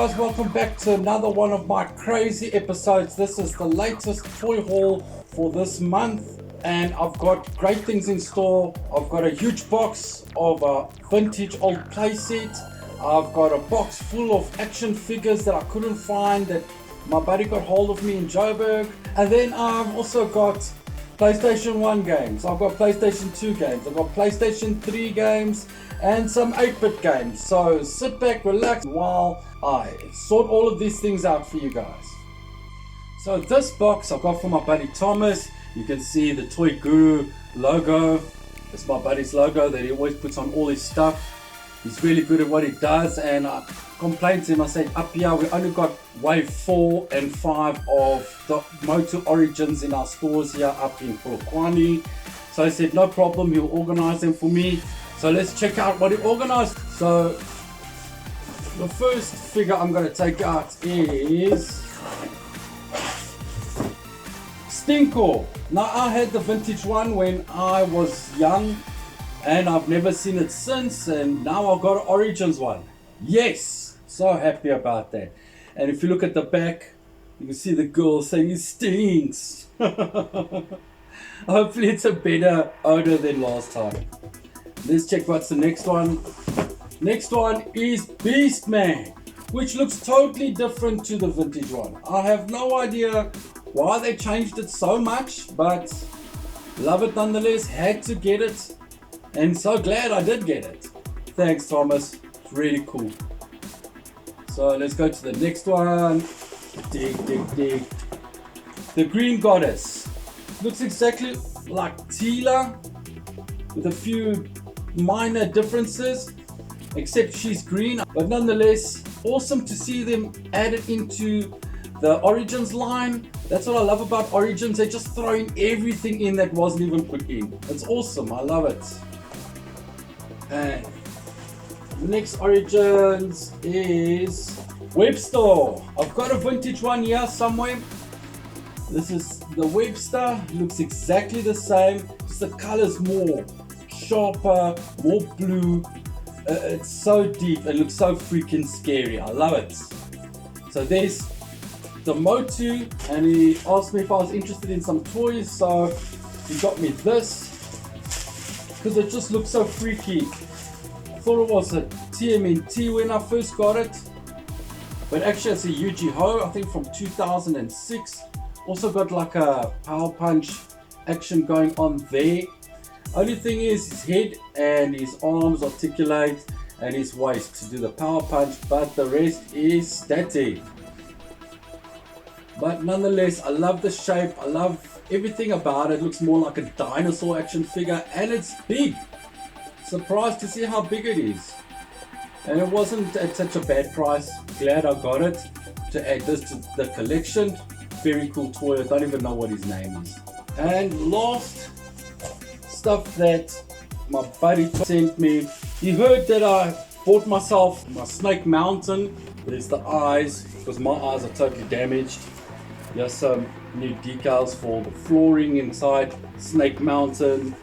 guys, welcome back to another one of my crazy episodes. This is the latest toy haul for this month and I've got great things in store. I've got a huge box of a vintage old playset. I've got a box full of action figures that I couldn't find that my buddy got hold of me in Joburg. And then I've also got PlayStation 1 games, I've got PlayStation 2 games, I've got PlayStation 3 games and some 8-bit games. So sit back, relax while I sort all of these things out for you guys. So this box I've got for my buddy Thomas. You can see the Toy Guru logo. It's my buddy's logo that he always puts on all his stuff. He's really good at what he does, and I complained to him. I said, up here we only got wave 4 and 5 of the Motu origins in our stores here up in Polokwane. So I said no problem, he'll organize them for me. So let's check out what he organized. So the first figure I'm going to take out is Stinko. Now I had the vintage one when I was young and I've never seen it since, and now I've got an Origins one. Yes, so happy about that. And if you look at the back, you can see the girl saying it stinks. Hopefully it's a better odor than last time. Let's check what's the next one. Next one is Beast Man, which looks totally different to the vintage one. I have no idea why they changed it so much, but love it nonetheless. Had to get it. And so glad I did get it. Thanks, Thomas. It's really cool. So let's go to the next one. Dig. The Green Goddess. Looks exactly like Tila with a few minor differences, except she's green. But nonetheless, awesome to see them added into the Origins line. That's what I love about Origins. They're just throwing everything in that wasn't even put in. It's awesome. I love it. And the next Origins is Webster. I've got a vintage one here somewhere. This is the Webster. Looks exactly the same. Just the color's more sharper, more blue. It's so deep and looks so freaking scary. I love it. So there's the Motu, and he asked me if I was interested in some toys, so he got me this because it just looks so freaky. I thought it was a TMNT when I first got it, but actually it's a Yu-Gi-Oh, I think from 2006. Also got like a power punch action going on there. Only thing is his head and his arms articulate and his waist to do the power punch, but the rest is static. But nonetheless, I love the shape, I love everything about it. It looks more like a dinosaur action figure, and it's big. Surprised to see how big it is. And it wasn't at such a bad price. Glad I got it to add this to the collection. Very cool toy. I don't even know what his name is. And last stuff that my buddy sent me. He heard that I bought myself my Snake Mountain. There's the eyes, because my eyes are totally damaged. Here's some new decals for the flooring inside Snake Mountain.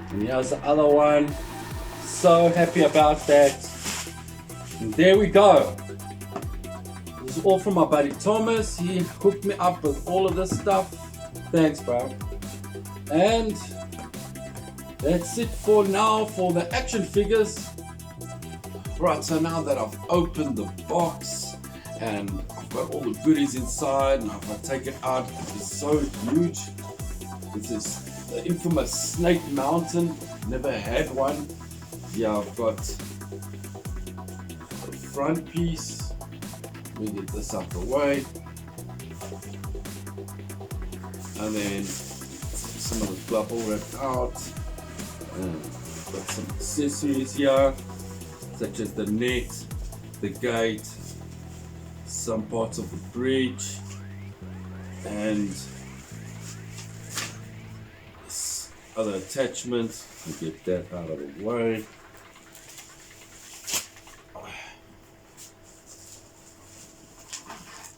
And here's the other one. So happy about that. And there we go. This is all from my buddy Thomas. He hooked me up with all of this stuff. Thanks, bro. And that's it for now for the action figures. Right, so now that I've opened the box and I've got all the goodies inside, and if I take it out, it's so huge. This is the infamous Snake Mountain. Never had one. Yeah, I've got the front piece. Let me get this out the way. And then some of the glove all wrapped out. And got some accessories here, such as the net, the gate, some parts of the bridge, and this other attachment. I'll get that out of the way.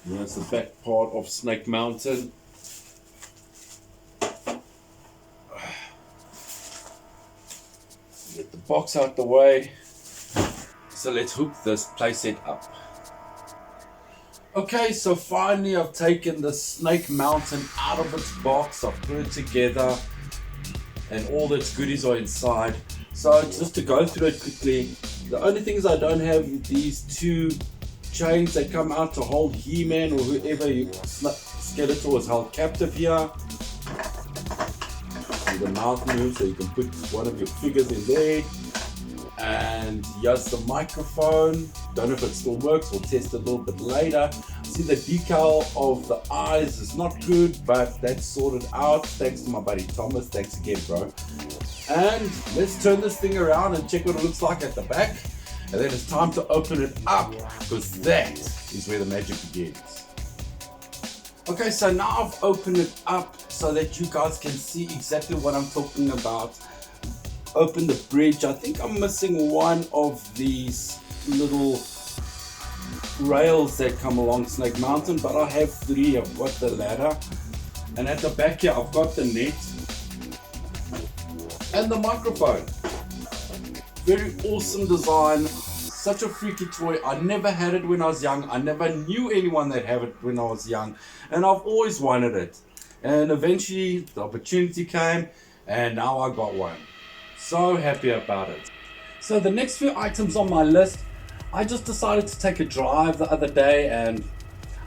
Here's the back part of Snake Mountain. Get the box out the way. So let's hook this playset up. Okay, so finally I've taken the Snake Mountain out of its box. I've put it together and all its goodies are inside. So just to go through it quickly, the only things I don't have are these two chains that come out to hold He-Man or whoever Skeletor is held captive here. And the mouth moves so you can put one of your figures in there. And here's the microphone. Don't know if it still works, we'll test it a little bit later. See, the decal of the eyes is not good, but that's sorted out thanks to my buddy Thomas. Thanks again, bro. And let's turn this thing around and check what it looks like at the back. And then it's time to open it up, because that is where the magic begins. Okay, so now I've opened it up so that you guys can see exactly what I'm talking about. Open the bridge. I think I'm missing one of these little rails that come along Snake Mountain, but I have three. I've got the ladder, and at the back here I've got the net and the microphone. Very awesome design, such a freaky toy. I never had it when I was young. I never knew anyone that had it when I was young, and I've always wanted it, and eventually the opportunity came and now I got one. So happy about it. So the next few items on my list, I just decided to take a drive the other day and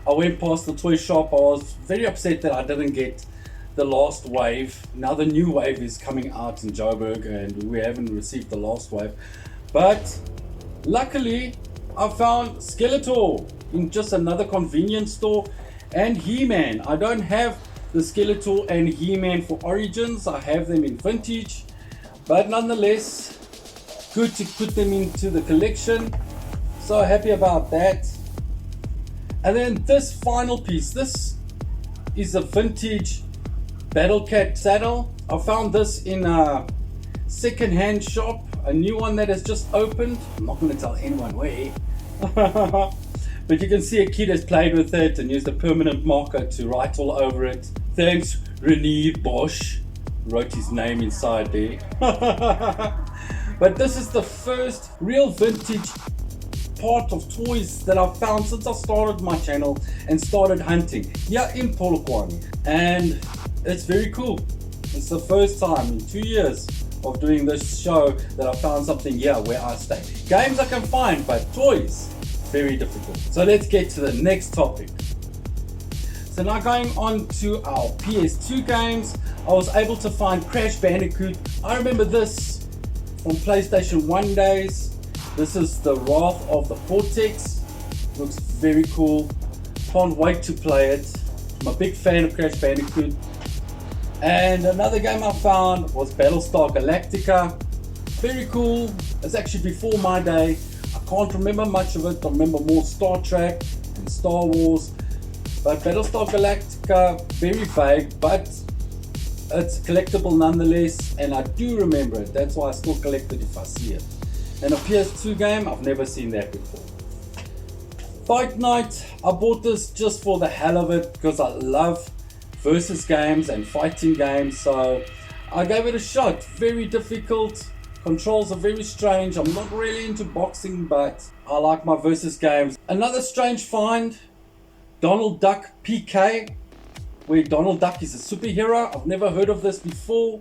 I went past the toy shop. I was very upset that I didn't get the last wave. Now the new wave is coming out in Joburg and we haven't received the last wave. But luckily I found Skeletor in just another convenience store and He-Man. I don't have the Skeletor and He-Man for Origins. I have them in vintage. But nonetheless, good to put them into the collection. So happy about that. And then this final piece, this is a vintage Battle Cat saddle. I found this in a second-hand shop, a new one that has just opened. I'm not going to tell anyone where. But you can see a kid has played with it and used a permanent marker to write all over it. Thanks, Rene Bosch. Wrote his name inside there. But this is the first real vintage part of toys that I've found since I started my channel and started hunting here in Polokwane, and it's very cool. It's the first time in 2 years of doing this show that I found something here where I stay. Games I can find, but toys, very difficult. So let's get to the next topic. So now going on to our PS2 games, I was able to find Crash Bandicoot. I remember this from PlayStation 1 days. This is the Wrath of the Cortex. Looks very cool. Can't wait to play it. I'm a big fan of Crash Bandicoot. And another game I found was Battlestar Galactica. Very cool. It's actually before my day. I can't remember much of it. I remember more Star Trek and Star Wars. But Battlestar Galactica, very vague, but it's collectible nonetheless, and I do remember it. That's why I still collect it if I see it. And a PS2 game, I've never seen that before. Fight Night, I bought this just for the hell of it because I love versus games and fighting games, so I gave it a shot. Very difficult, controls are very strange. I'm not really into boxing, but I like my versus games. Another strange find, Donald Duck PK, where Donald Duck is a superhero. I've never heard of this before.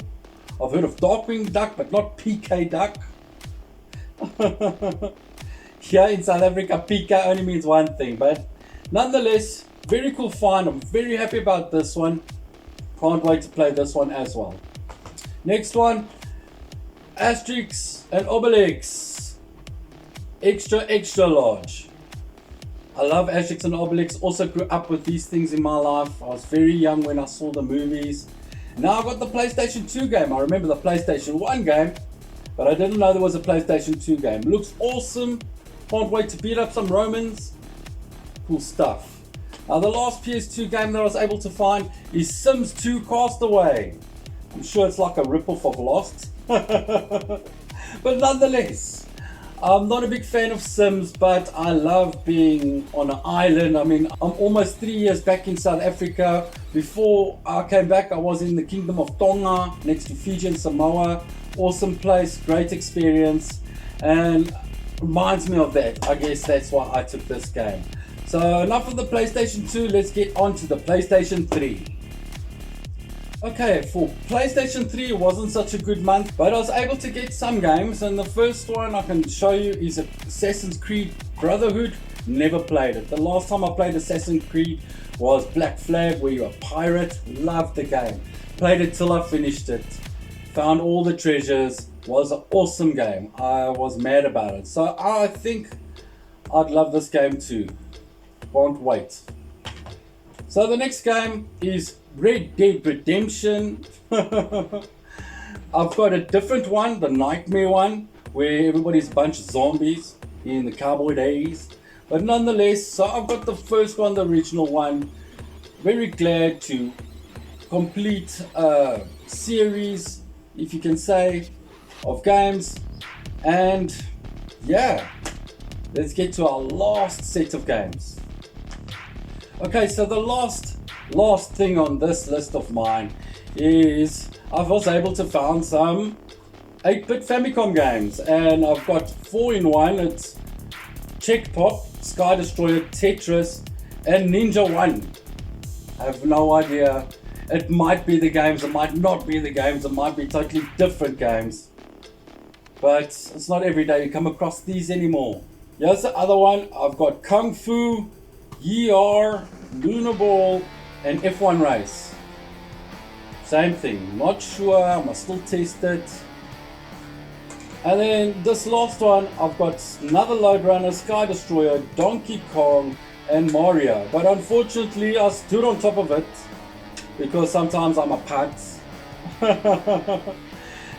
I've heard of Darkwing Duck, but not PK Duck. Here in South Africa, PK only means one thing, but nonetheless, very cool find. I'm very happy about this one. Can't wait to play this one as well. Next one, Asterix and Obelix, extra large. I love Asterix and Obelix. Also grew up with these things in my life. I was very young when I saw the movies. Now I got the PlayStation 2 game. I remember the PlayStation 1 game, but I didn't know there was a PlayStation 2 game. Looks awesome. Can't wait to beat up some Romans. Cool stuff. Now the last PS2 game that I was able to find is Sims 2 Castaway. I'm sure it's like a rip-off of Lost. But nonetheless, I'm not a big fan of Sims, but I love being on an island. I mean, I'm almost 3 years back in South Africa. Before I came back, I was in the Kingdom of Tonga, next to Fiji and Samoa. Awesome place, great experience, and reminds me of that. I guess that's why I took this game. So enough of the PlayStation 2, let's get on to the PlayStation 3. Okay, for PlayStation 3 it wasn't such a good month, but I was able to get some games, and the first one I can show you is Assassin's Creed Brotherhood. Never played it. The last time I played Assassin's Creed was Black Flag, where you're a pirate. Loved the game. Played it till I finished it. Found all the treasures. Was an awesome game. I was mad about it. So I think I'd love this game too. Can't wait. So the next game is Red Dead Redemption. I've got a different one, the Nightmare one, where everybody's a bunch of zombies in the cowboy days. But nonetheless, so I've got the first one, the original one. Very glad to complete a series, if you can say, of games. And yeah, let's get to our last set of games. Okay, so the last thing on this list of mine is I was able to find some 8-bit Famicom games, and I've got 4 in one. It's Check Pop, Sky Destroyer, Tetris, and Ninja 1. I have no idea. It might be the games, it might not be the games, it might be totally different games. But it's not every day you come across these anymore. Here's the other one. I've got Kung Fu, ER, Lunar Ball, and F1 Race. Same thing, not sure, I must still test it. And then this last one, I've got another Load Runner, Sky Destroyer, Donkey Kong, and Mario. But unfortunately, I stood on top of it because sometimes I'm a putz.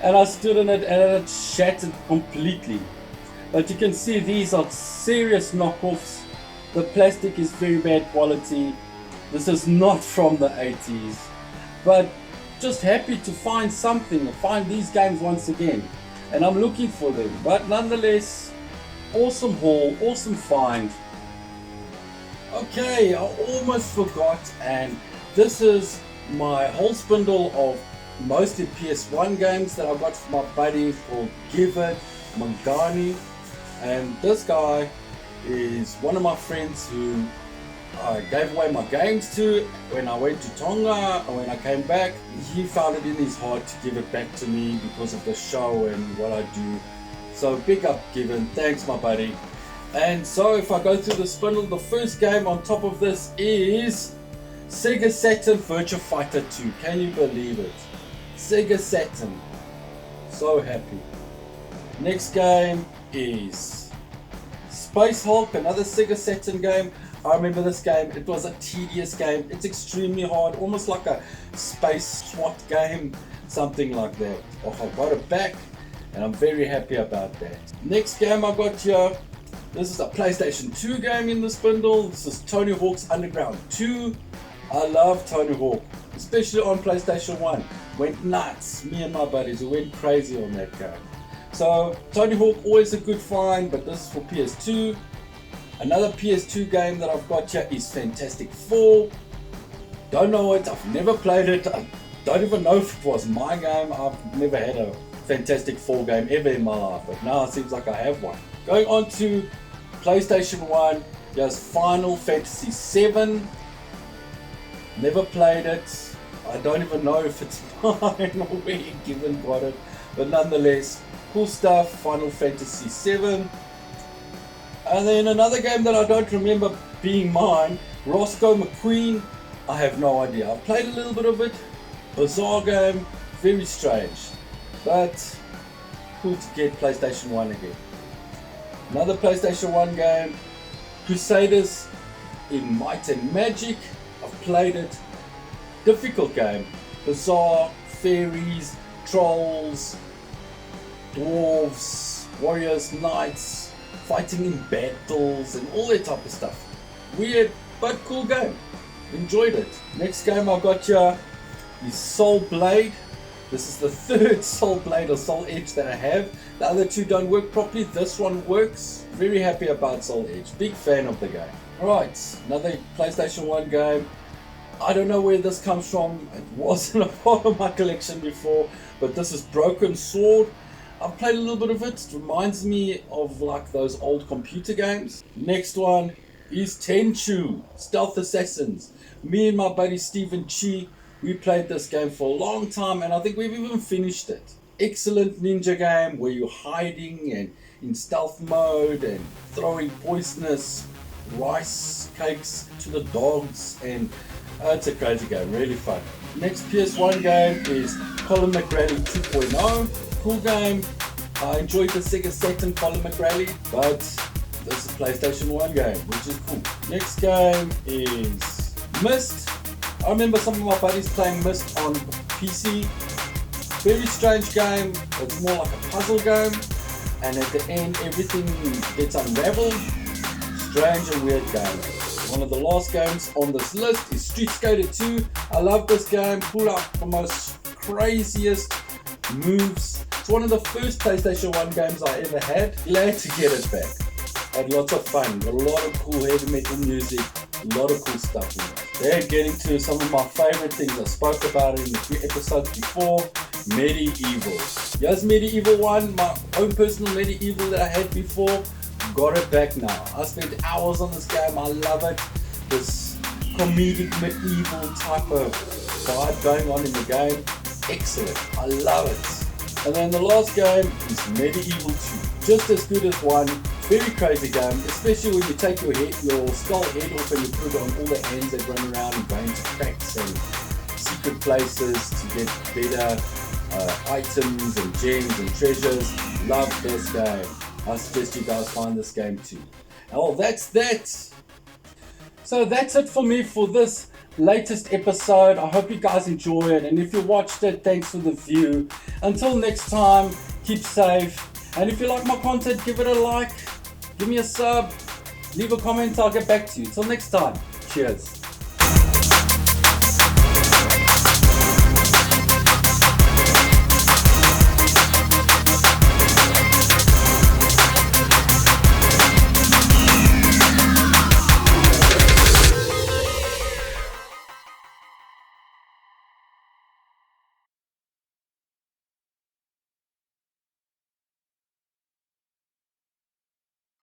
And I stood in it and it shattered completely. But you can see these are serious knockoffs. The plastic is very bad quality. This is not from the 80s. But just happy to find something, find these games once again. And I'm looking for them. But nonetheless, awesome haul, awesome find. Okay, I almost forgot. And this is my whole spindle of mostly PS1 games that I got from my buddy called Given Mangani. And this guy is one of my friends who I gave away my games to when I went to Tonga, and when I came back he found it in his heart to give it back to me because of the show and what I do. So big up Given, thanks my buddy. And so if I go through the spindle, the first game on top of this is Sega Saturn Virtua Fighter 2. Can you believe it? Sega Saturn. So happy. Next game is Space Hulk, another Sega Saturn game. I remember this game, it was a tedious game. It's extremely hard, almost like a space SWAT game, something like that. Oh, I got it back and I'm very happy about that. Next game I got here, this is a PlayStation 2 game in the spindle. This is Tony Hawk's Underground 2. I love Tony Hawk, especially on PlayStation 1. Went nuts, me and my buddies, we went crazy on that game. So Tony Hawk, always a good find, but this is for PS2. Another PS2 game that I've got here is Fantastic Four. Don't know it, I've never played it, I don't even know if it was my game. I've never had a Fantastic Four game ever in my life, but now it seems like I have one. Going on to PlayStation 1, there's Final Fantasy VII. Never played it, I don't even know if it's mine or where Given got it, but nonetheless, cool stuff, Final Fantasy VII. And then another game that I don't remember being mine, Roscoe McQueen. I have no idea. I've played a little bit of it. Bizarre game, very strange. But cool to get PlayStation 1 again. Another PlayStation 1 game, Crusaders in Might and Magic. I've played it. Difficult game. Bizarre, fairies, trolls, dwarves, warriors, knights, fighting in battles and all that type of stuff. Weird but cool game. Enjoyed it. Next game I got here is Soul Blade. This is the third Soul Blade or Soul Edge that I have. The other two don't work properly. This one works. Very happy about Soul Edge. Big fan of the game. Alright, another PlayStation 1 game. I don't know where this comes from. It wasn't a part of my collection before, but this is Broken Sword. I've played a little bit of it. It reminds me of like those old computer games. Next one is Tenchu, Stealth Assassins. Me and my buddy Stephen Chi, we played this game for a long time and I think we've even finished it. Excellent ninja game where you're hiding and in stealth mode and throwing poisonous rice cakes to the dogs, and it's a crazy game, really fun. Next PS1 game is Colin McRae 2.0. Cool game. I enjoyed the Sega Saturn Colin McRae, but this is PlayStation 1 game, which is cool. Next game is Myst. I remember some of my buddies playing Myst on PC. Very strange game. It's more like a puzzle game, and at the end everything gets unraveled. Strange and weird game. One of the last games on this list is Street Skater 2. I love this game. Pull out the most craziest moves. It's one of the first PlayStation 1 games I ever had. Glad to get it back. Had lots of fun. A lot of cool heavy metal music. A lot of cool stuff in it. Then getting to some of my favorite things. I spoke about it in the 3 episodes before. Medieval. Here's Medieval 1. My own personal Medieval that I had before. Got it back now. I spent hours on this game. I love it. This comedic medieval type of vibe going on in the game. Excellent. I love it. And then the last game is Medieval 2. Just as good as 1. Very crazy game, especially when you take your skull head off and you put it on all the hands that run around and going to cracks and secret places to get better items and gems and treasures. Love this game. I suggest you guys find this game too. Oh, that's that. So that's it for me for this latest episode. I hope you guys enjoy it, and if you watched it, thanks for the view. Until next time, keep safe, and if you like my content, give it a like, give me a sub, leave a comment, I'll get back to you. Till next time, cheers.